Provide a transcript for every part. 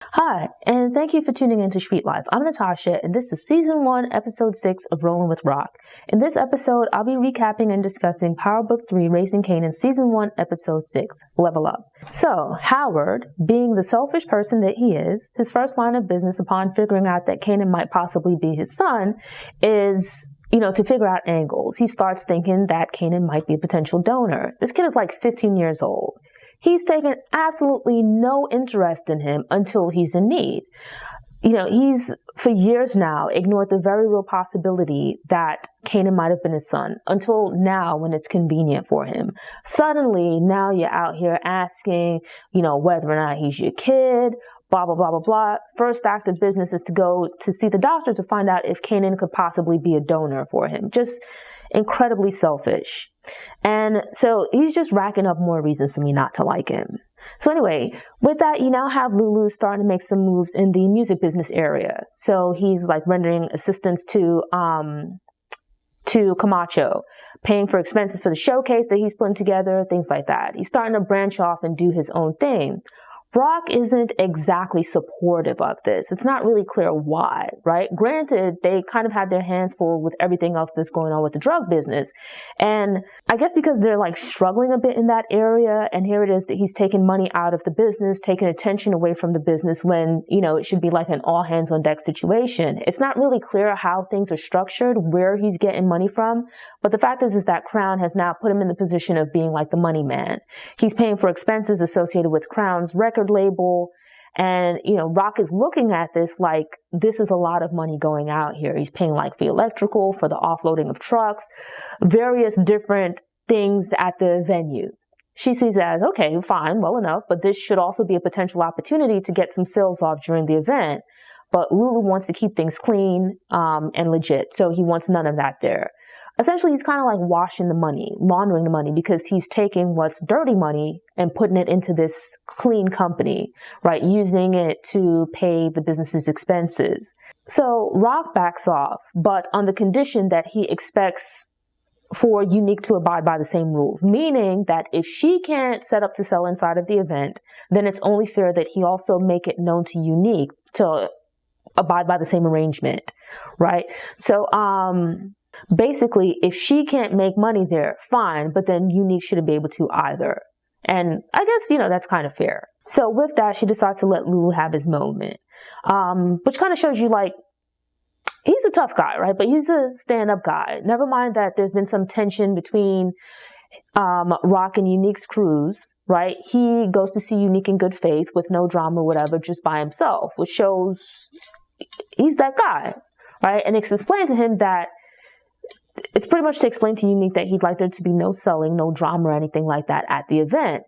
Hi, and thank you for tuning into Sweet Life. I'm Natasha, and this is Season 1, Episode 6 of Rolling with RAQ. In this episode, I'll be recapping and discussing Power Book 3, Raising Kanan, Season 1, Episode 6, Level Up. So, Howard, being the selfish person that he is, his first line of business upon figuring out that Kanan might possibly be his son is to figure out angles. He starts thinking that Kanan might be a potential donor. This kid is like 15 years old. He's taken absolutely no interest in him until he's in need. He's for years now ignored the very real possibility that Kanan might have been his son until now when it's convenient for him. Suddenly, now you're out here asking, whether or not he's your kid, blah, blah, blah, blah, blah. First act of business is to go to see the doctor to find out if Kanan could possibly be a donor for him. Just incredibly selfish. And so he's just racking up more reasons for me not to like him. So anyway, with that, you now have Lulu starting to make some moves in the music business area. So he's like rendering assistance to Camacho, paying for expenses for the showcase that he's putting together, things like that. He's starting to branch off and do his own thing. RAQ isn't exactly supportive of this. It's not really clear why, right? Granted, they kind of had their hands full with everything else that's going on with the drug business. And I guess because they're like struggling a bit in that area, and here it is that he's taking money out of the business, taking attention away from the business when, it should be like an all hands on deck situation. It's not really clear how things are structured, where he's getting money from. But the fact is that Crown has now put him in the position of being like the money man. He's paying for expenses associated with Crown's record label. And, RAQ is looking at this like this is a lot of money going out here. He's paying like for electrical, for the offloading of trucks, various different things at the venue. She sees it as, okay, fine, well enough, but this should also be a potential opportunity to get some sales off during the event. But Lulu wants to keep things clean and legit, so he wants none of that there. Essentially, he's kind of like washing the money, laundering the money, because he's taking what's dirty money and putting it into this clean company, right? Using it to pay the business's expenses. So RAQ backs off, but on the condition that he expects for Unique to abide by the same rules, meaning that if she can't set up to sell inside of the event, then it's only fair that he also make it known to Unique to abide by the same arrangement, right? So, basically, if she can't make money there, fine, but then Unique shouldn't be able to either. And I guess, that's kind of fair. So with that, she decides to let Lulu have his moment, which kind of shows you like, he's a tough guy, right? But he's a stand-up guy. Never mind that there's been some tension between RAQ and Unique's crews, right? He goes to see Unique in good faith with no drama or whatever, just by himself, which shows he's that guy, right? And it's explained to him that it's pretty much to explain to Unique that he'd like there to be no selling, no drama or anything like that at the event.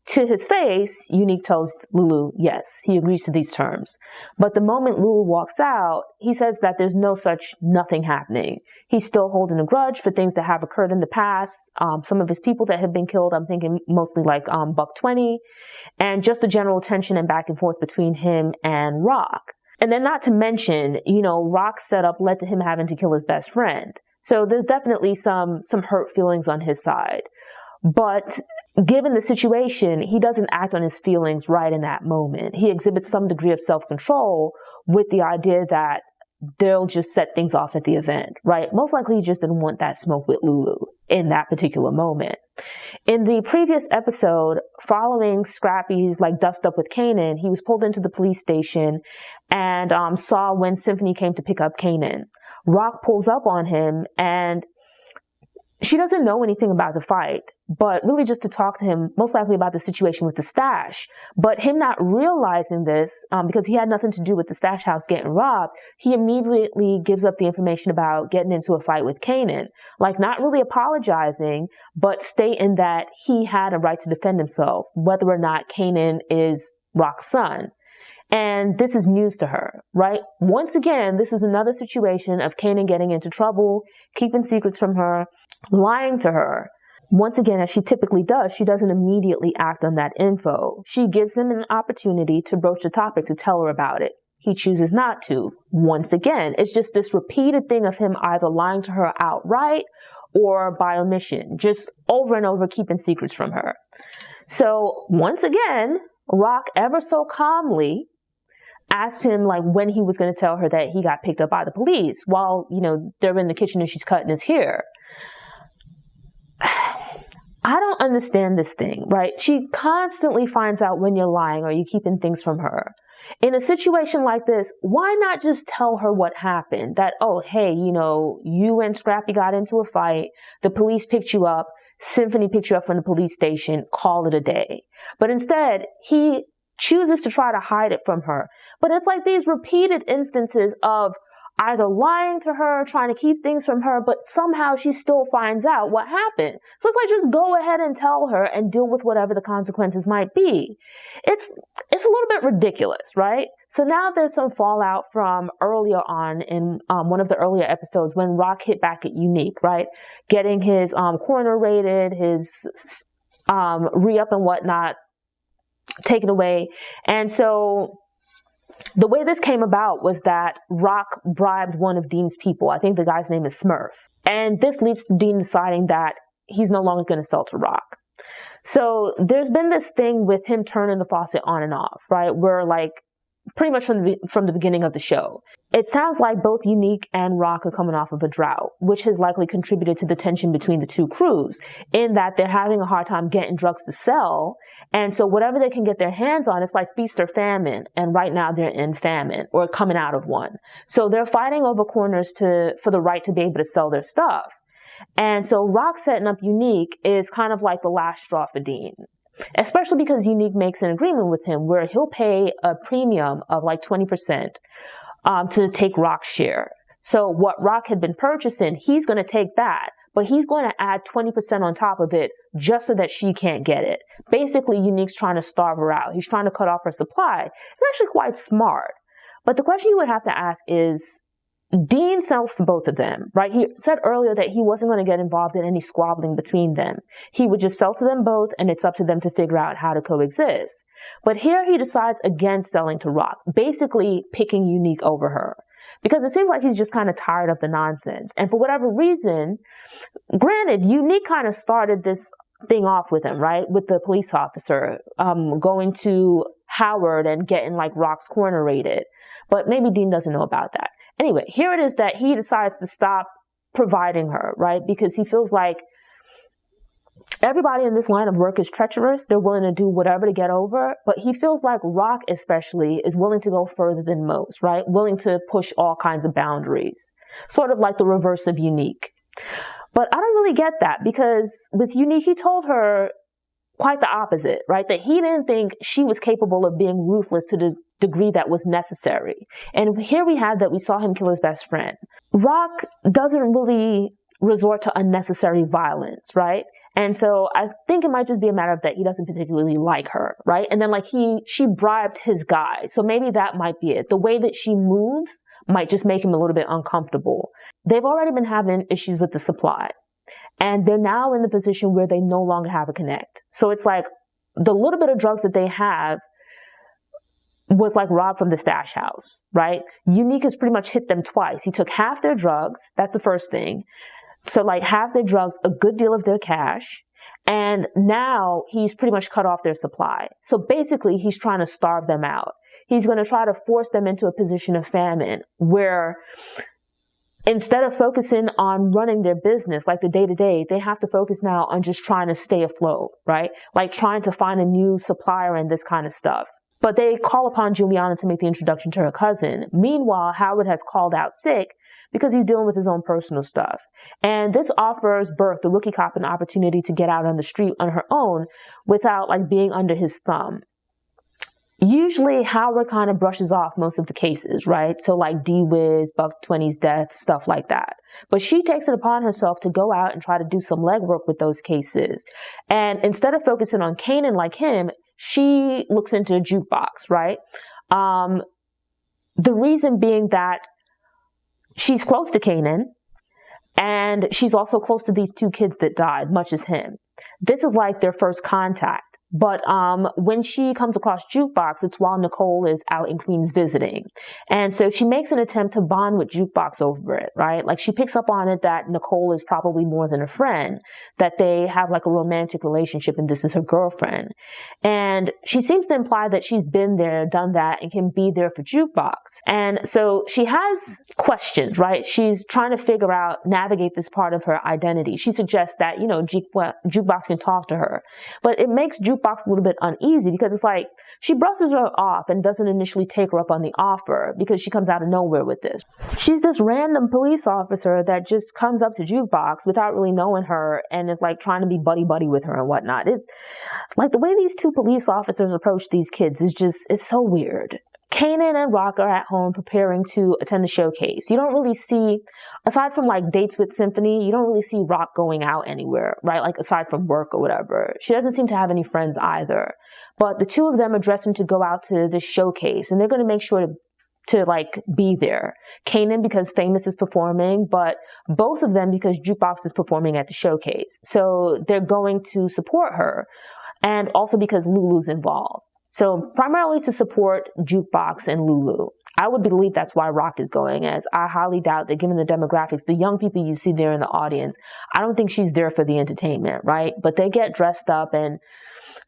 To his face, Unique tells Lulu, yes, he agrees to these terms. But the moment Lulu walks out, he says that there's no such nothing happening. He's still holding a grudge for things that have occurred in the past. Some of his people that have been killed, I'm thinking mostly like Buck 20, and just the general tension and back and forth between him and RAQ. And then not to mention, RAQ's setup led to him having to kill his best friend. So there's definitely some hurt feelings on his side. But given the situation, he doesn't act on his feelings right in that moment. He exhibits some degree of self-control with the idea that they'll just set things off at the event, right? Most likely he just didn't want that smoke with Lulu in that particular moment. In the previous episode, following Scrappy's like dust up with Kanan, he was pulled into the police station and saw when Symphony came to pick up Kanan. RAQ pulls up on him and she doesn't know anything about the fight, but really just to talk to him, most likely about the situation with the stash. But him not realizing this, because he had nothing to do with the stash house getting robbed, he immediately gives up the information about getting into a fight with Kanan. Like not really apologizing, but stating that he had a right to defend himself, whether or not Kanan is RAQ's son. And this is news to her, right? Once again, this is another situation of Kanan getting into trouble, keeping secrets from her, lying to her. Once again, as she typically does, she doesn't immediately act on that info. She gives him an opportunity to broach the topic to tell her about it. He chooses not to. Once again, it's just this repeated thing of him either lying to her outright or by omission, just over and over keeping secrets from her. So once again, RAQ ever so calmly asked him like when he was going to tell her that he got picked up by the police while, they're in the kitchen and she's cutting his hair. I don't understand this thing, right? She constantly finds out when you're lying or you're keeping things from her. In a situation like this, why not just tell her what happened? That, oh, hey, you and Scrappy got into a fight. The police picked you up. Symphony picked you up from the police station. Call it a day. But instead, he chooses to try to hide it from her. But it's like these repeated instances of either lying to her, trying to keep things from her, but somehow she still finds out what happened. So it's like, just go ahead and tell her and deal with whatever the consequences might be. It's a little bit ridiculous, right? So now there's some fallout from earlier on in one of the earlier episodes when RAQ hit back at Unique, right? Getting his corner raided, his re-up and whatnot taken away. And so the way this came about was that RAQ bribed one of Dean's people. I think the guy's name is Smurf. And this leads to Dean deciding that he's no longer going to sell to RAQ. So there's been this thing with him turning the faucet on and off, right? Where like pretty much from the beginning of the show. It sounds like both Unique and RAQ are coming off of a drought, which has likely contributed to the tension between the two crews in that they're having a hard time getting drugs to sell. And so whatever they can get their hands on, it's like feast or famine. And right now they're in famine or coming out of one. So they're fighting over corners for the right to be able to sell their stuff. And so RAQ setting up Unique is kind of like the last straw for Dean. Especially because Unique makes an agreement with him where he'll pay a premium of like 20% to take RAQ's share. So what RAQ had been purchasing, he's going to take that, but he's going to add 20% on top of it just so that she can't get it. Basically, Unique's trying to starve her out. He's trying to cut off her supply. It's actually quite smart. But the question you would have to ask is, Dean sells to both of them, right? He said earlier that he wasn't going to get involved in any squabbling between them. He would just sell to them both, and it's up to them to figure out how to coexist. But here he decides against selling to RAQ, basically picking Unique over her. Because it seems like he's just kind of tired of the nonsense. And for whatever reason, granted, Unique kind of started this thing off with him, right? With the police officer going to Howard and getting like RAQ's corner raided. But maybe Dean doesn't know about that. Anyway, here it is that he decides to stop providing her, right? Because he feels like everybody in this line of work is treacherous. They're willing to do whatever to get over. But he feels like RAQ especially is willing to go further than most, right? Willing to push all kinds of boundaries. Sort of like the reverse of Unique. But I don't really get that because with Unique, he told her quite the opposite, right? That he didn't think she was capable of being ruthless to the degree that was necessary. And here we had that we saw him kill his best friend. RAQ doesn't really resort to unnecessary violence, right? And so I think it might just be a matter of that he doesn't particularly like her, right? And then like she bribed his guy. So maybe that might be it. The way that she moves might just make him a little bit uncomfortable. They've already been having issues with the supply. And they're now in the position where they no longer have a connect. So it's like the little bit of drugs that they have was like robbed from the stash house, right? Unique has pretty much hit them twice. He took half their drugs. That's the first thing. So like half their drugs, a good deal of their cash. And now he's pretty much cut off their supply. So basically he's trying to starve them out. He's going to try to force them into a position of famine where instead of focusing on running their business, like the day-to-day, they have to focus now on just trying to stay afloat, right? Like trying to find a new supplier and this kind of stuff. But they call upon Juliana to make the introduction to her cousin. Meanwhile, Howard has called out sick because he's dealing with his own personal stuff. And this offers Burke, the rookie cop, an opportunity to get out on the street on her own without like being under his thumb. Usually Howard kind of brushes off most of the cases, right? So like D-Wiz, Buck 20's death, stuff like that. But she takes it upon herself to go out and try to do some legwork with those cases. And instead of focusing on Kanan like him, she looks into a jukebox, right? The reason being that she's close to Kanan and she's also close to these two kids that died, much as him. This is like their first contact. But when she comes across Jukebox, it's while Nicole is out in Queens visiting. And so she makes an attempt to bond with Jukebox over it, right? Like she picks up on it that Nicole is probably more than a friend, that they have like a romantic relationship and this is her girlfriend. And she seems to imply that she's been there, done that, and can be there for Jukebox. And so she has questions, right? She's trying to figure out, navigate this part of her identity. She suggests that, you know, Jukebox can talk to her. But it makes Jukebox a little bit uneasy because it's like she brushes her off and doesn't initially take her up on the offer because she comes out of nowhere with this. She's this random police officer that just comes up to Jukebox without really knowing her and is like trying to be buddy-buddy with her and whatnot. It's like the way these two police officers approach these kids is just, it's so weird. Kanan and RAQ are at home preparing to attend the showcase. You don't really see, aside from like dates with Symphony, you don't really see RAQ going out anywhere, right? Like aside from work or whatever. She doesn't seem to have any friends either. But the two of them are dressing to go out to this showcase and they're going to make sure to like be there. Kanan because Famous is performing, but both of them because Jukebox is performing at the showcase. So they're going to support her and also because Lulu's involved. So primarily to support Jukebox and Lulu. I would believe that's why RAQ is going, as I highly doubt that given the demographics, the young people you see there in the audience, I don't think she's there for the entertainment, right? But they get dressed up and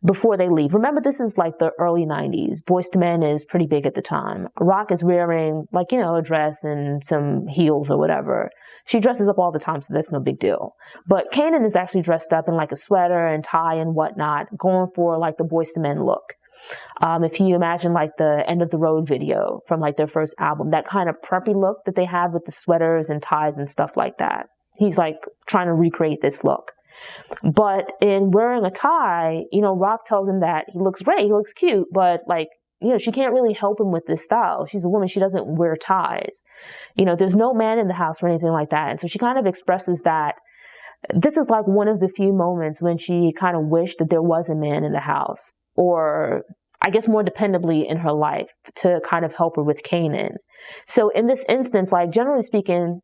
before they leave. Remember, this is like the early 90s. Boyz II Men is pretty big at the time. RAQ is wearing like, you know, a dress and some heels or whatever. She dresses up all the time, so that's no big deal. But Kanan is actually dressed up in like a sweater and tie and whatnot, going for like the Boyz II Men look. If you imagine like the End of the Road video from like their first album, that kind of preppy look that they have with the sweaters and ties and stuff like that. He's like trying to recreate this look. But in wearing a tie, you know, RAQ tells him that he looks great, he looks cute, but like, you know, she can't really help him with this style. She's a woman, she doesn't wear ties. You know, there's no man in the house or anything like that. And so she kind of expresses that this is like one of the few moments when she kind of wished that there was a man in the house, or I guess more dependably in her life to kind of help her with Kanan. So in this instance, like generally speaking,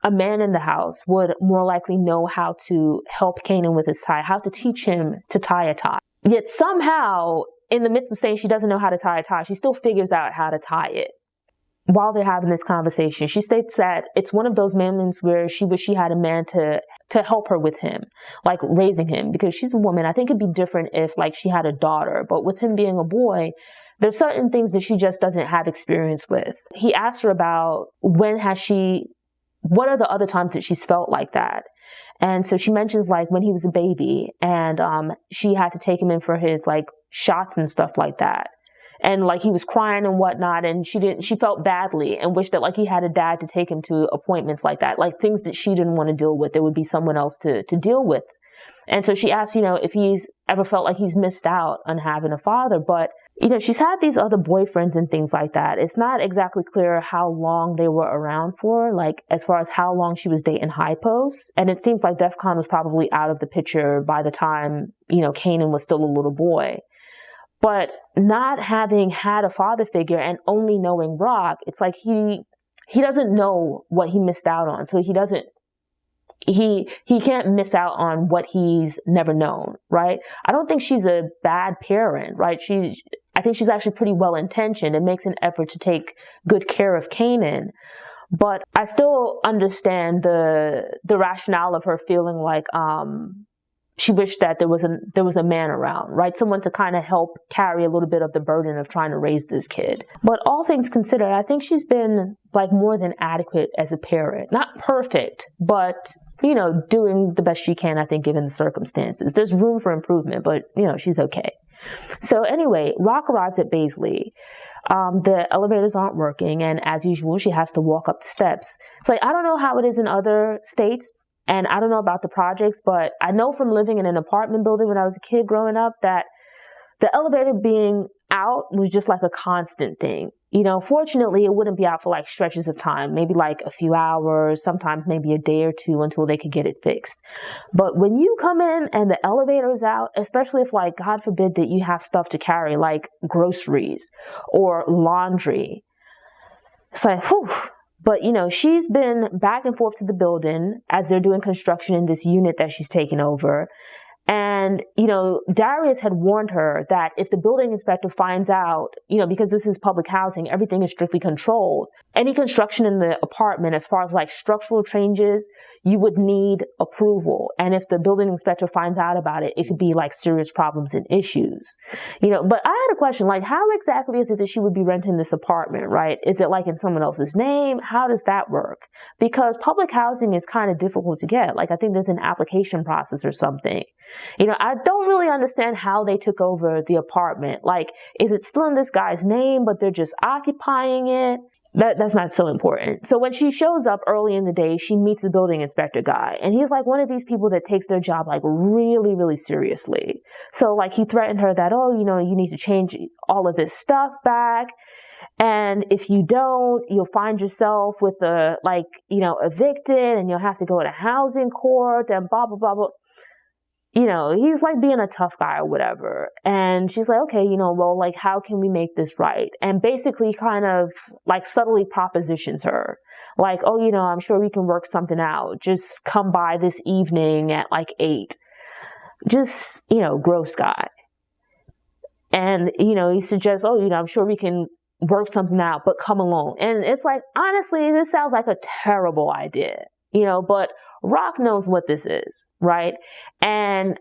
a man in the house would more likely know how to help Kanan with his tie, how to teach him to tie a tie. Yet somehow, in the midst of saying she doesn't know how to tie a tie, she still figures out how to tie it. While they're having this conversation, she states that it's one of those moments where she wished she had a man to help her with him, like raising him, because she's a woman. I think it'd be different if like she had a daughter, but with him being a boy, there's certain things that she just doesn't have experience with. He asked her about what are the other times that she's felt like that? And so she mentions like when he was a baby and she had to take him in for his like shots and stuff like that. And like he was crying and whatnot, and she felt badly and wished that like he had a dad to take him to appointments like that, like things that she didn't want to deal with. There would be someone else to deal with. And so she asked, you know, if he's ever felt like he's missed out on having a father. But, you know, she's had these other boyfriends and things like that. It's not exactly clear how long they were around for, like as far as how long she was dating High Post. And it seems like DEF CON was probably out of the picture by the time, you know, Kanan was still a little boy. But not having had a father figure and only knowing RAQ, it's like he doesn't know what he missed out on. So he can't miss out on what he's never known, right? I don't think she's a bad parent, right? I think she's actually pretty well intentioned and makes an effort to take good care of Kanan. But I still understand the rationale of her feeling like, she wished that there was a man around, right? Someone to kind of help carry a little bit of the burden of trying to raise this kid. But all things considered, I think she's been like more than adequate as a parent. Not perfect, but, you know, doing the best she can, I think, given the circumstances. There's room for improvement, but, you know, she's okay. So anyway, RAQ arrives at Baisley. The elevators aren't working, and as usual, she has to walk up the steps. It's like, I don't know how it is in other states, and I don't know about the projects, but I know from living in an apartment building when I was a kid growing up that the elevator being out was just like a constant thing. You know, fortunately, it wouldn't be out for like stretches of time, maybe like a few hours, sometimes maybe a day or two until they could get it fixed. But when you come in and the elevator is out, especially if like, God forbid that you have stuff to carry like groceries or laundry, it's like, whew. But, you know, she's been back and forth to the building as they're doing construction in this unit that she's taken over. And, Darius had warned her that if the building inspector finds out, because this is public housing, everything is strictly controlled. Any construction in the apartment, as far as like structural changes, you would need approval. And if the building inspector finds out about it, it could be like serious problems and issues. But I had a question, like, how exactly is it that she would be renting this apartment, right? Is it like in someone else's name? How does that work? Because public housing is kind of difficult to get. Like, I think there's an application process or something. I don't really understand how they took over the apartment. Like, is it still in this guy's name, but they're just occupying it? That's not so important. So when she shows up early in the day, she meets the building inspector guy. And he's like one of these people that takes their job like really, really seriously. So like he threatened her that, you need to change all of this stuff back. And if you don't, you'll find yourself with evicted, and you'll have to go to housing court and blah, blah, blah, blah. He's like being a tough guy or whatever. And she's like, okay, well, like, how can we make this right? And basically kind of like subtly propositions her. Like, oh, I'm sure we can work something out. Just come by this evening at like 8. Just, gross guy. And, he suggests, oh, I'm sure we can work something out, but come alone. And it's like, honestly, this sounds like a terrible idea, but RAQ knows what this is, right? And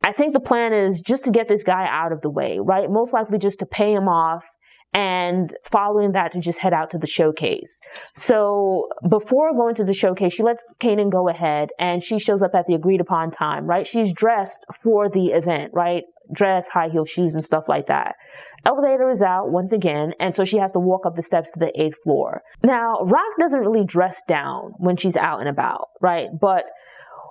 I think the plan is just to get this guy out of the way, right? Most likely just to pay him off, and following that to just head out to the showcase. So before going to the showcase, she lets Kanan go ahead, and she shows up at the agreed upon time, right? She's dressed for the event, right? Dress, high heel shoes and stuff like that. Elevator is out once again, and so she has to walk up the steps to the 8th floor. Now, RAQ doesn't really dress down when she's out and about, right? But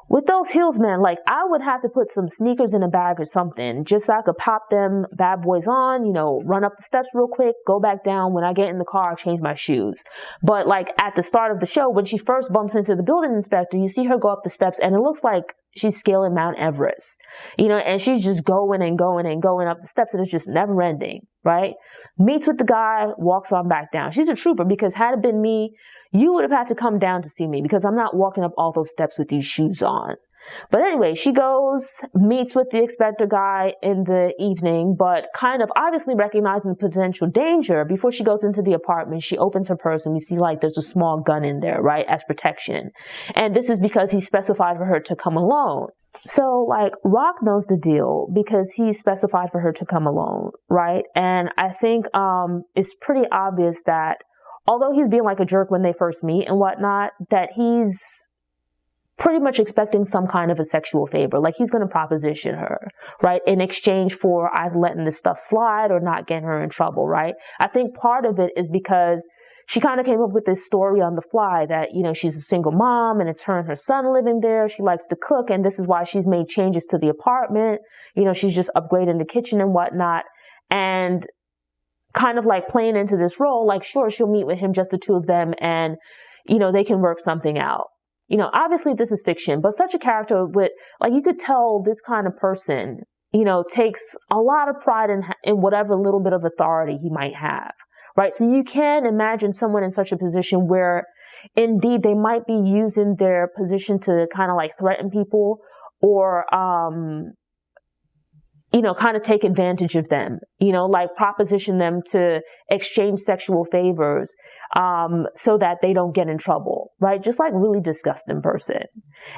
with those heels, man, like, I would have to put some sneakers in a bag or something just so I could pop them bad boys on, run up the steps real quick, go back down. When I get in the car, I change my shoes. But like at the start of the show, when she first bumps into the building inspector, you see her go up the steps, and it looks like she's scaling Mount Everest, and she's just going and going and going up the steps, and it's just never ending, right? Meets with the guy, walks on back down. She's a trooper, because had it been me, you would have had to come down to see me, because I'm not walking up all those steps with these shoes on. But anyway, she goes, meets with the inspector guy in the evening, but kind of obviously recognizing the potential danger. Before she goes into the apartment, she opens her purse, and we see like there's a small gun in there, right, as protection. And this is because he specified for her to come alone. So like RAQ knows the deal, because he specified for her to come alone, right? And I think it's pretty obvious that although he's being like a jerk when they first meet and whatnot, that he's pretty much expecting some kind of a sexual favor. Like, he's going to proposition her, right? In exchange for either letting this stuff slide or not getting her in trouble, right? I think part of it is because she kind of came up with this story on the fly that, she's a single mom, and it's her and her son living there. She likes to cook, and this is why she's made changes to the apartment. She's just upgrading the kitchen and whatnot. And kind of like playing into this role, like, sure, she'll meet with him, just the two of them, and, they can work something out. Obviously this is fiction, but such a character with, like, you could tell this kind of person, takes a lot of pride in whatever little bit of authority he might have, right? So you can imagine someone in such a position where indeed they might be using their position to kind of like threaten people, or, kind of take advantage of them, like proposition them to exchange sexual favors, so that they don't get in trouble, right? Just like really disgusting person.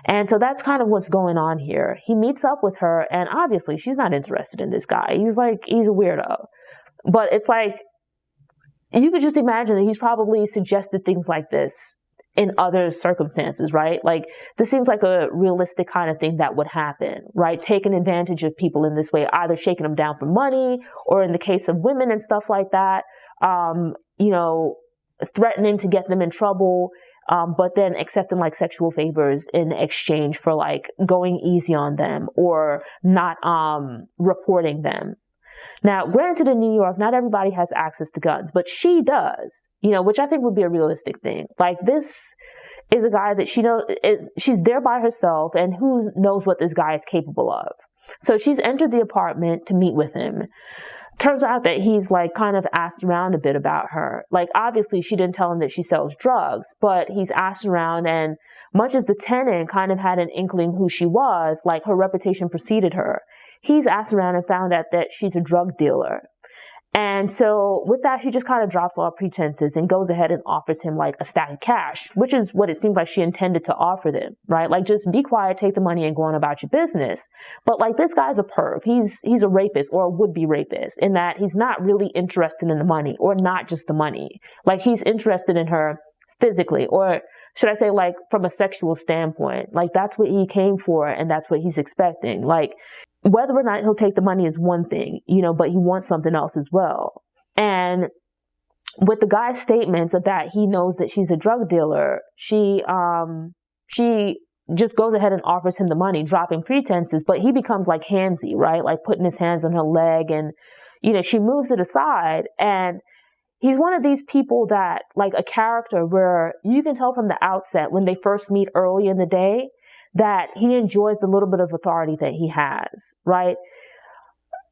And so that's kind of what's going on here. He meets up with her, and obviously she's not interested in this guy. He's a weirdo. But it's like, you could just imagine that he's probably suggested things like this in other circumstances, right? Like, this seems like a realistic kind of thing that would happen, right? Taking advantage of people in this way, either shaking them down for money, or in the case of women and stuff like that, threatening to get them in trouble, but then accepting like sexual favors in exchange for like going easy on them or not reporting them. Now, granted, in New York, not everybody has access to guns, but she does, which I think would be a realistic thing. Like, this is a guy that she's there by herself, and who knows what this guy is capable of. So she's entered the apartment to meet with him. Turns out that he's like kind of asked around a bit about her. Like, obviously she didn't tell him that she sells drugs, but he's asked around, and much as the tenant kind of had an inkling who she was, like her reputation preceded her, he's asked around and found out that she's a drug dealer. And so with that, she just kind of drops all pretenses and goes ahead and offers him like a stack of cash, which is what it seems like she intended to offer them, right? Like, just be quiet, take the money, and go on about your business. But like, this guy's a perv. He's a rapist, or a would-be rapist, in that he's not really interested in the money, or not just the money. Like, he's interested in her physically, or should I say, like, from a sexual standpoint. Like, that's what he came for, and that's what he's expecting. Like, whether or not he'll take the money is one thing, but he wants something else as well. And with the guy's statements of that he knows that she's a drug dealer, she just goes ahead and offers him the money, dropping pretenses, but he becomes like handsy, right? Like putting his hands on her leg, and, she moves it aside. And he's one of these people that, like, a character where you can tell from the outset when they first meet early in the day that he enjoys the little bit of authority that he has, right?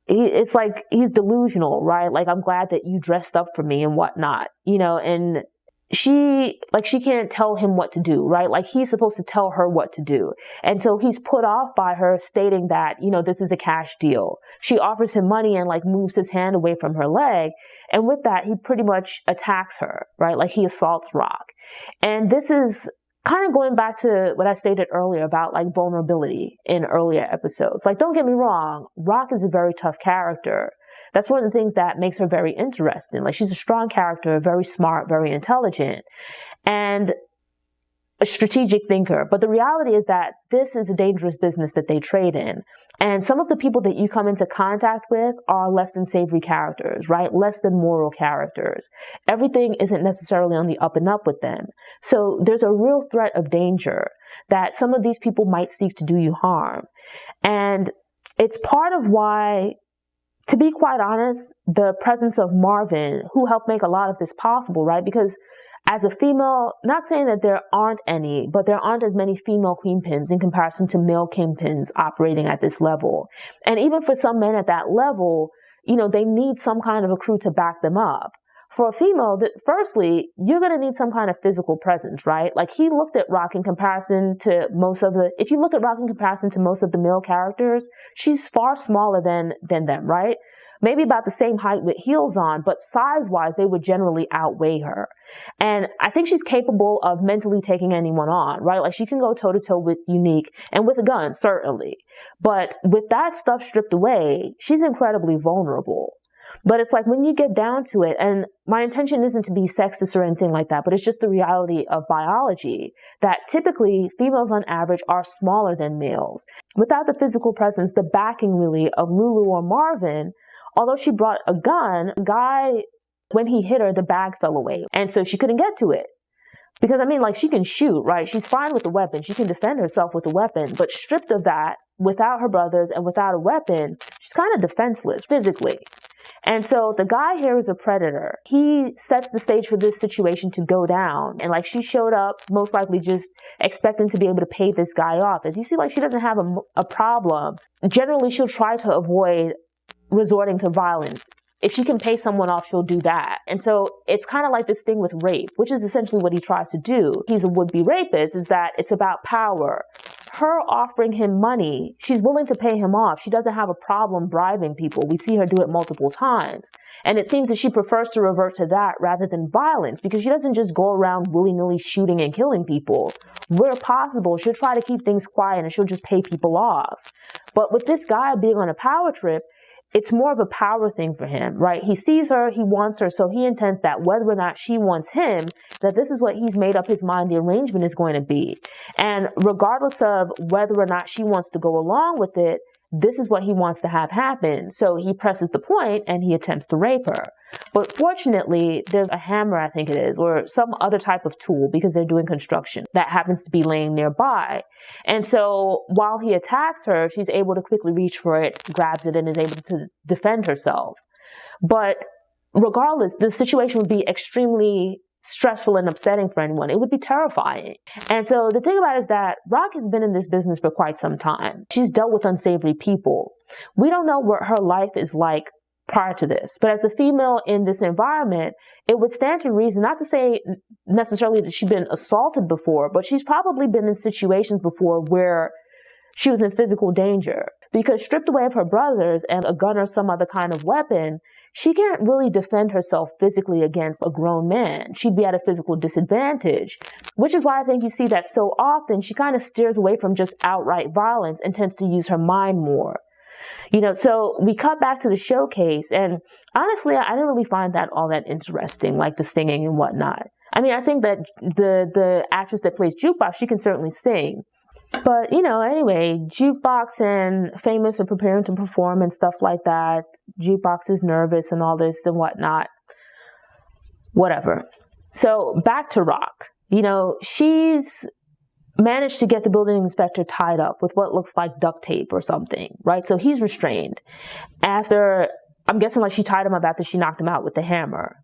It's like he's delusional, right? Like, I'm glad that you dressed up for me and whatnot, and she can't tell him what to do, right? Like, he's supposed to tell her what to do. And so he's put off by her stating that, this is a cash deal. She offers him money and like moves his hand away from her leg. And with that, he pretty much attacks her, right? Like, he assaults RAQ. And this is kind of going back to what I stated earlier about like vulnerability in earlier episodes. Like, don't get me wrong, RAQ is a very tough character. That's one of the things that makes her very interesting. Like, she's a strong character, very smart, very intelligent, and a strategic thinker. But the reality is that this is a dangerous business that they trade in. And some of the people that you come into contact with are less than savory characters, right? Less than moral characters. Everything isn't necessarily on the up and up with them. So there's a real threat of danger that some of these people might seek to do you harm. And it's part of why, to be quite honest, the presence of Marvin, who helped make a lot of this possible, right? Because as a female, not saying that there aren't any, but there aren't as many female queenpins in comparison to male kingpins operating at this level. And even for some men at that level, they need some kind of a crew to back them up. For a female, firstly, you're going to need some kind of physical presence, right? Like, he looked at RAQ in comparison to if you look at RAQ in comparison to most of the male characters, she's far smaller than them, right? Maybe about the same height with heels on, but size-wise, they would generally outweigh her. And I think she's capable of mentally taking anyone on, right? Like, she can go toe-to-toe with Unique, and with a gun, certainly. But with that stuff stripped away, she's incredibly vulnerable. But it's like, when you get down to it, and my intention isn't to be sexist or anything like that, but it's just the reality of biology, that typically females on average are smaller than males. Without the physical presence, the backing really of Lulu or Marvin, although she brought a gun, guy, when he hit her, the bag fell away. And so she couldn't get to it. Because, like, she can shoot, right? She's fine with the weapon. She can defend herself with a weapon. But stripped of that, without her brothers and without a weapon, she's kind of defenseless physically. And so the guy here is a predator. He sets the stage for this situation to go down. And like, she showed up most likely just expecting to be able to pay this guy off. As you see, like, she doesn't have a problem. Generally, she'll try to avoid resorting to violence. If she can pay someone off, she'll do that. And so it's kind of like this thing with rape, which is essentially what he tries to do. He's a would-be rapist, is that it's about power. Her offering him money, she's willing to pay him off. She doesn't have a problem bribing people. We see her do it multiple times. And it seems that she prefers to revert to that rather than violence, because she doesn't just go around willy-nilly shooting and killing people. Where possible, she'll try to keep things quiet and she'll just pay people off. But with this guy being on a power trip, it's more of a power thing for him, right? He sees her, he wants her, so he intends that whether or not she wants him, that this is what he's made up his mind the arrangement is going to be. And regardless of whether or not she wants to go along with it, this is what he wants to have happen. So he presses the point and he attempts to rape her. But fortunately, there's a hammer, I think it is, or some other type of tool, because they're doing construction, that happens to be laying nearby. And so while he attacks her, she's able to quickly reach for it, grabs it, and is able to defend herself. But regardless, the situation would be extremely stressful and upsetting for anyone. It would be terrifying. And so the thing about it is that RAQ has been in this business for quite some time. She's dealt with unsavory people. We don't know what her life is like prior to this. But as a female in this environment, it would stand to reason, not to say necessarily that she's been assaulted before, but she's probably been in situations before where she was in physical danger. Because stripped away of her brothers and a gun or some other kind of weapon, she can't really defend herself physically against a grown man. She'd be at a physical disadvantage, which is why I think you see that so often she kind of steers away from just outright violence and tends to use her mind more. So we cut back to the showcase, and honestly, I didn't really find that all that interesting, like the singing and whatnot. I mean, I think that the actress that plays Jukebox, she can certainly sing. But, anyway, Jukebox and Famous are preparing to perform and stuff like that. Jukebox is nervous and all this and whatnot. Whatever. So back to RAQ. She's managed to get the building inspector tied up with what looks like duct tape or something, right? So he's restrained. I'm guessing like she tied him up after she knocked him out with the hammer.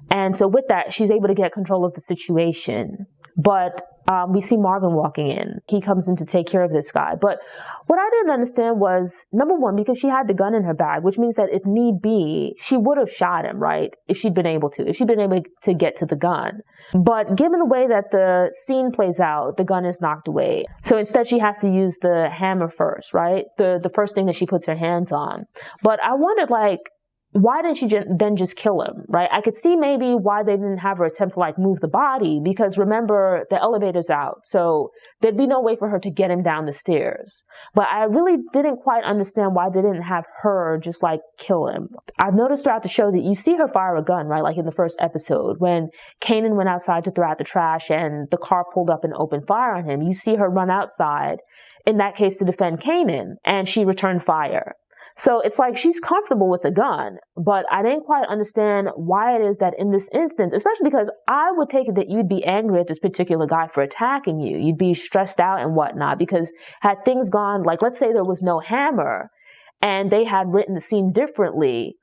And so with that, she's able to get control of the situation. But we see Marvin walking in. He comes in to take care of this guy. But what I didn't understand was, number one, because she had the gun in her bag, which means that if need be, she would have shot him, right? If she'd been able to get to the gun. But given the way that the scene plays out, the gun is knocked away. So instead, she has to use the hammer first, right? The first thing that she puts her hands on. But I wondered, why didn't she then just kill him, right? I could see maybe why they didn't have her attempt to move the body, because remember, the elevator's out, so there'd be no way for her to get him down the stairs. But I really didn't quite understand why they didn't have her just kill him. I've noticed throughout the show that you see her fire a gun, right? Like in the first episode when Kanan went outside to throw out the trash and the car pulled up and opened fire on him. You see her run outside, in that case to defend Kanan, and she returned fire. So it's she's comfortable with the gun, but I didn't quite understand why it is that in this instance, especially because I would take it that you'd be angry at this particular guy for attacking you. You'd be stressed out and whatnot, because had things gone, let's say there was no hammer and they had written the scene differently,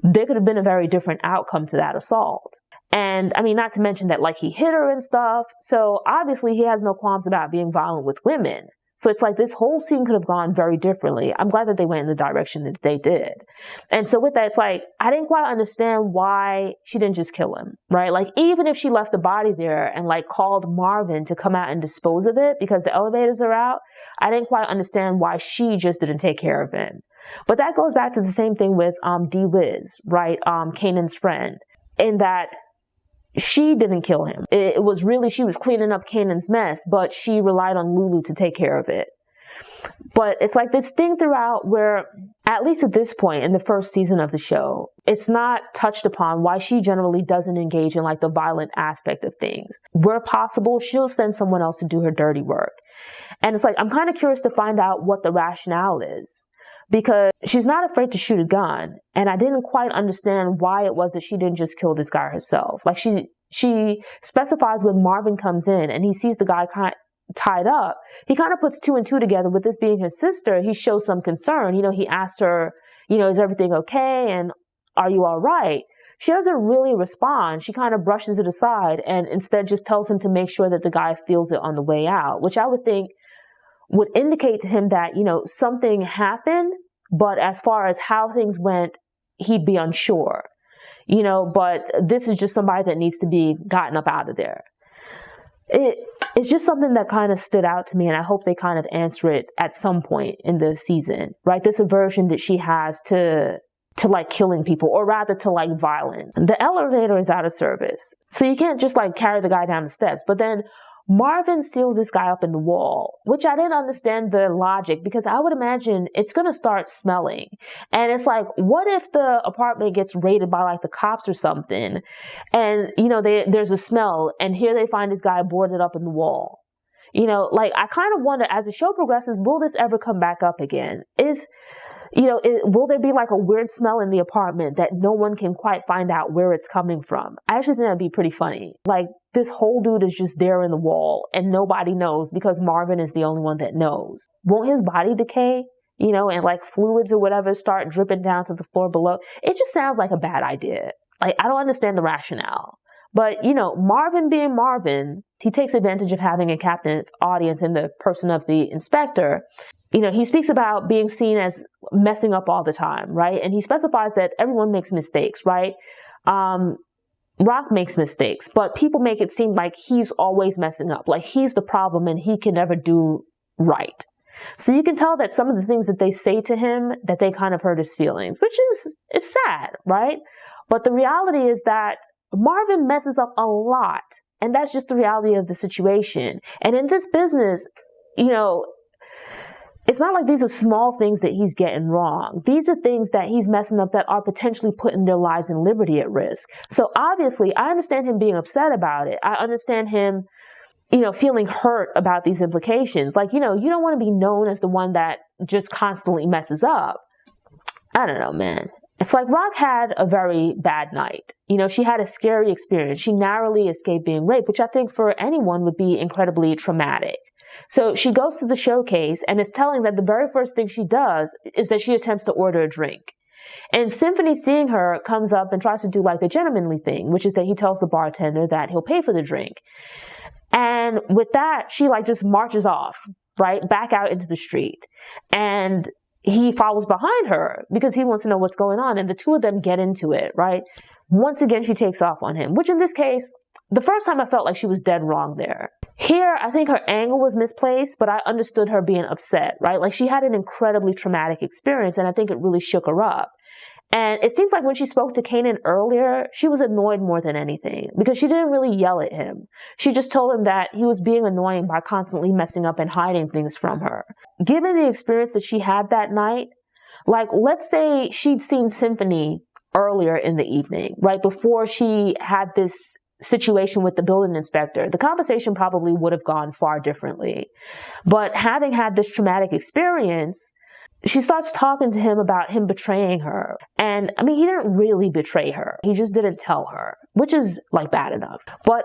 there could have been a very different outcome to that assault. And I mean, not to mention that he hit her and stuff. So obviously he has no qualms about being violent with women. So it's this whole scene could have gone very differently. I'm glad that they went in the direction that they did. And so with that, it's I didn't quite understand why she didn't just kill him, right? Even if she left the body there and called Marvin to come out and dispose of it because the elevators are out, I didn't quite understand why she just didn't take care of him. But that goes back to the same thing with D-Liz, right? Kanan's friend, in that she didn't kill him. It was really, she was cleaning up Kanan's mess, but she relied on Lulu to take care of it. But it's this thing throughout where, at least at this point in the first season of the show, it's not touched upon why she generally doesn't engage in the violent aspect of things. Where possible, she'll send someone else to do her dirty work. And it's I'm kind of curious to find out what the rationale is. Because she's not afraid to shoot a gun. And I didn't quite understand why it was that she didn't just kill this guy herself. She specifies when Marvin comes in and he sees the guy tied up. He kind of puts two and two together. With this being his sister, he shows some concern. He asks her, is everything okay? And are you all right? She doesn't really respond. She kind of brushes it aside and instead just tells him to make sure that the guy feels it on the way out, which I would think would indicate to him that, something happened, but as far as how things went, he'd be unsure, but this is just somebody that needs to be gotten up out of there. It's just something that kind of stood out to me, and I hope they kind of answer it at some point in the season, right? This aversion that she has to killing people, or rather to violence. The elevator is out of service, so you can't just carry the guy down the steps, but then Marvin seals this guy up in the wall, which I didn't understand the logic, because I would imagine it's going to start smelling. And it's what if the apartment gets raided by the cops or something? And, there's a smell and here they find this guy boarded up in the wall. I kind of wonder, as the show progresses, will this ever come back up again? Will there be a weird smell in the apartment that no one can quite find out where it's coming from? I actually think that'd be pretty funny. This whole dude is just there in the wall and nobody knows because Marvin is the only one that knows. Won't his body decay? And fluids or whatever start dripping down to the floor below? It just sounds like a bad idea. I don't understand the rationale. But, Marvin being Marvin, he takes advantage of having a captive audience in the person of the inspector. he speaks about being seen as messing up all the time, right? And he specifies that everyone makes mistakes, right? RAQ makes mistakes, but people make it seem like he's always messing up, like he's the problem and he can never do right. So you can tell that some of the things that they say to him, that they kind of hurt his feelings, which it's sad, right? But the reality is that Marvin messes up a lot, and that's just the reality of the situation. And in this business, it's not like these are small things that he's getting wrong. These are things that he's messing up that are potentially putting their lives and liberty at risk. So obviously, I understand him being upset about it. I understand him, feeling hurt about these implications. Like, you don't want to be known as the one that just constantly messes up. I don't know, man. It's like RAQ had a very bad night. She had a scary experience. She narrowly escaped being raped, which I think for anyone would be incredibly traumatic. So she goes to the showcase, and it's telling that the very first thing she does is that she attempts to order a drink. And Symphony, seeing her, comes up and tries to do like the gentlemanly thing, which is that he tells the bartender that he'll pay for the drink. And with that, she just marches off, right, back out into the street. And he follows behind her because he wants to know what's going on. And the two of them get into it, right? Once again, she takes off on him, which in this case, the first time I felt like she was dead wrong there. Here, I think her anger was misplaced, but I understood her being upset, right? Like she had an incredibly traumatic experience, and I think it really shook her up. And it seems like when she spoke to Kanan earlier, she was annoyed more than anything because she didn't really yell at him. She just told him that he was being annoying by constantly messing up and hiding things from her. Given the experience that she had that night, let's say she'd seen Symphony earlier in the evening, right, before she had this situation with the building inspector, the conversation probably would have gone far differently. But having had this traumatic experience, she starts talking to him about him betraying her. And I mean, he didn't really betray her. He just didn't tell her, which is bad enough. But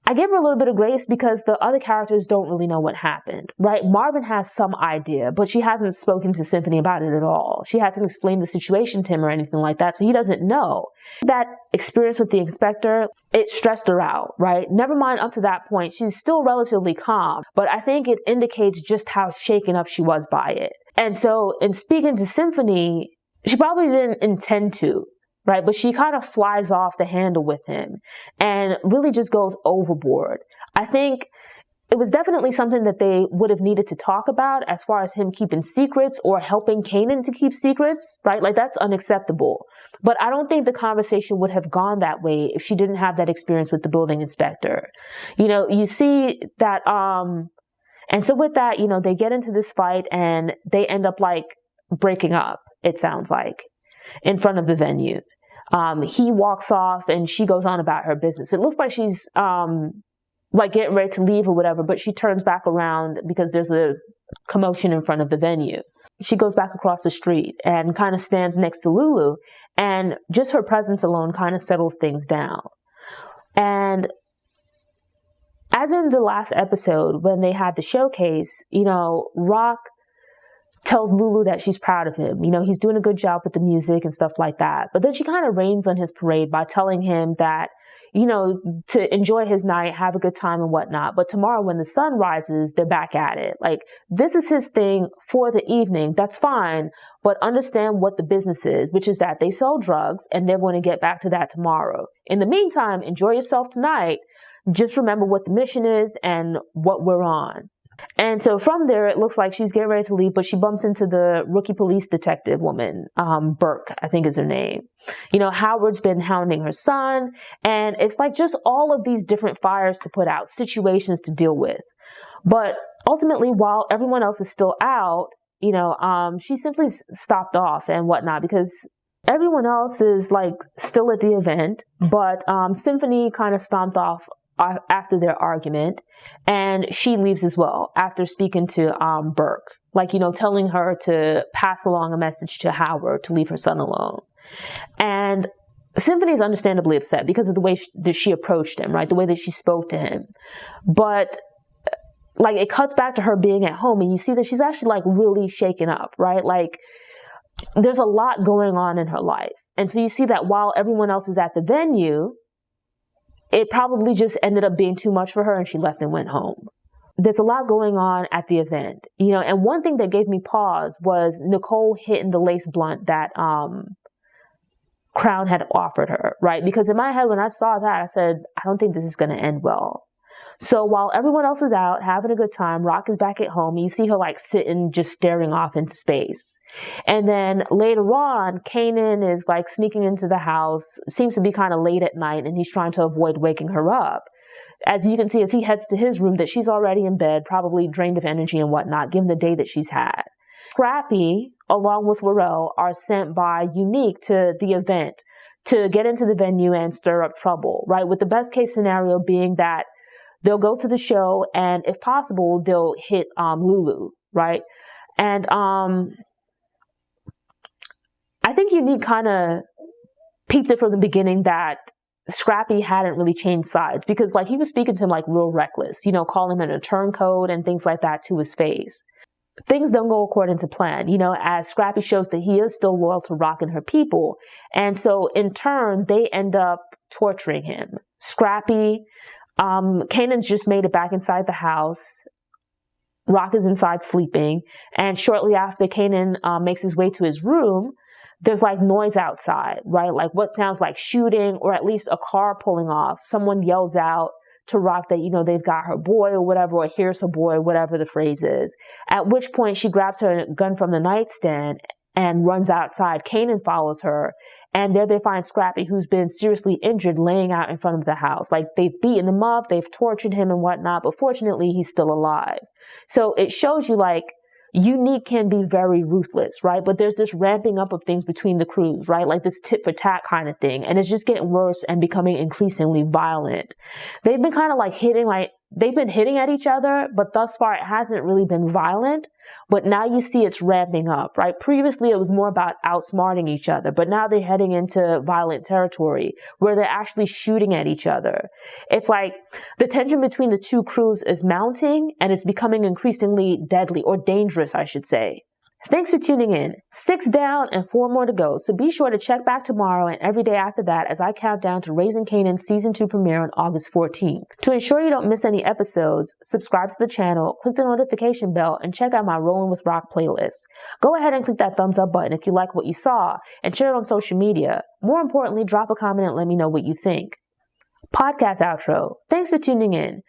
I give her a little bit of grace because the other characters don't really know what happened, right? Marvin has some idea, but she hasn't spoken to Symphony about it at all. She hasn't explained the situation to him or anything like that, so he doesn't know. That experience with the inspector, it stressed her out, right? Never mind up to that point, she's still relatively calm, but I think it indicates just how shaken up she was by it. And so in speaking to Symphony, she probably didn't intend to, right? But she kind of flies off the handle with him and really just goes overboard. I think it was definitely something that they would have needed to talk about as far as him keeping secrets or helping Kanan to keep secrets, right? That's unacceptable. But I don't think the conversation would have gone that way if she didn't have that experience with the building inspector. You see that, and so with that, they get into this fight and they end up breaking up, it sounds like, in front of the venue. He walks off and she goes on about her business. It looks like she's getting ready to leave or whatever, but she turns back around because there's a commotion in front of the venue. She goes back across the street and kind of stands next to Lulu, and just her presence alone kind of settles things down. And as in the last episode, when they had the showcase, RAQ tells Lulu that she's proud of him. He's doing a good job with the music and stuff like that. But then she kind of rains on his parade by telling him that, to enjoy his night, have a good time and whatnot. But tomorrow when the sun rises, they're back at it. This is his thing for the evening. That's fine. But understand what the business is, which is that they sell drugs and they're going to get back to that tomorrow. In the meantime, enjoy yourself tonight. Just remember what the mission is and what we're on. And so from there, it looks like she's getting ready to leave, but she bumps into the rookie police detective woman, Burke, I think is her name. Howard's been hounding her son, and it's just all of these different fires to put out, situations to deal with. But ultimately, while everyone else is still out, she simply stopped off and whatnot because everyone else is still at the event, but Symphony kind of stomped off after their argument, and she leaves as well after speaking to Burke, telling her to pass along a message to Howard to leave her son alone. And Symphony is understandably upset because of the way that she approached him, right? The way that she spoke to him. But it cuts back to her being at home, and you see that she's actually really shaken up, right? There's a lot going on in her life. And so you see that while everyone else is at the venue, it probably just ended up being too much for her and she left and went home. there's a lot going on at the event, and one thing that gave me pause was Nicole hitting the lace blunt that Crown had offered her, right? Because in my head, when I saw that, I said, I don't think this is going to end well. So while everyone else is out having a good time, RAQ is back at home. And you see her like sitting, just staring off into space. And then later on, Kanan is like sneaking into the house, seems to be kind of late at night, and he's trying to avoid waking her up. As you can see, as he heads to his room, that she's already in bed, probably drained of energy and whatnot, given the day that she's had. Scrappy, along with Warrell, are sent by Unique to the event to get into the venue and stir up trouble, right? With the best case scenario being that they'll go to the show and, if possible, they'll hit Lulu, right? And I think Unique kind of peeped it from the beginning that Scrappy hadn't really changed sides, because like he was speaking to him like real reckless, calling him a turncoat and things like that to his face. Things don't go according to plan, as Scrappy shows that he is still loyal to RAQ and her people. And so in turn, they end up torturing him. Scrappy, Kanan's just made it back inside the house. RAQ is inside sleeping. And shortly after Kanan makes his way to his room, there's like noise outside, right? Like what sounds like shooting, or at least a car pulling off. Someone yells out to RAQ that, they've got her boy or whatever, or here's her boy, whatever the phrase is. At which point she grabs her gun from the nightstand and runs outside. Kanan follows her, and there they find Scrappy, who's been seriously injured, laying out in front of the house. Like they've beaten him up, they've tortured him and whatnot, but fortunately he's still alive. So it shows you like Unique can be very ruthless, right? But there's this ramping up of things between the crews, right? Like this tit for tat kind of thing. And it's just getting worse and becoming increasingly violent. They've been kind of like they've been hitting at each other, but thus far it hasn't really been violent. But now you see it's ramping up, right? Previously it was more about outsmarting each other, but now they're heading into violent territory where they're actually shooting at each other. It's like the tension between the two crews is mounting, and it's becoming increasingly deadly, or dangerous, I should say. Thanks for tuning in. 6 down and 4 more to go, so be sure to check back tomorrow and every day after that as I count down to Raising Kanan's Season 2 premiere on August 14th. To ensure you don't miss any episodes, subscribe to the channel, click the notification bell, and check out my Rolling with RAQ playlist. Go ahead and click that thumbs up button if you like what you saw, and share it on social media. More importantly, drop a comment and let me know what you think. Podcast outro. Thanks for tuning in.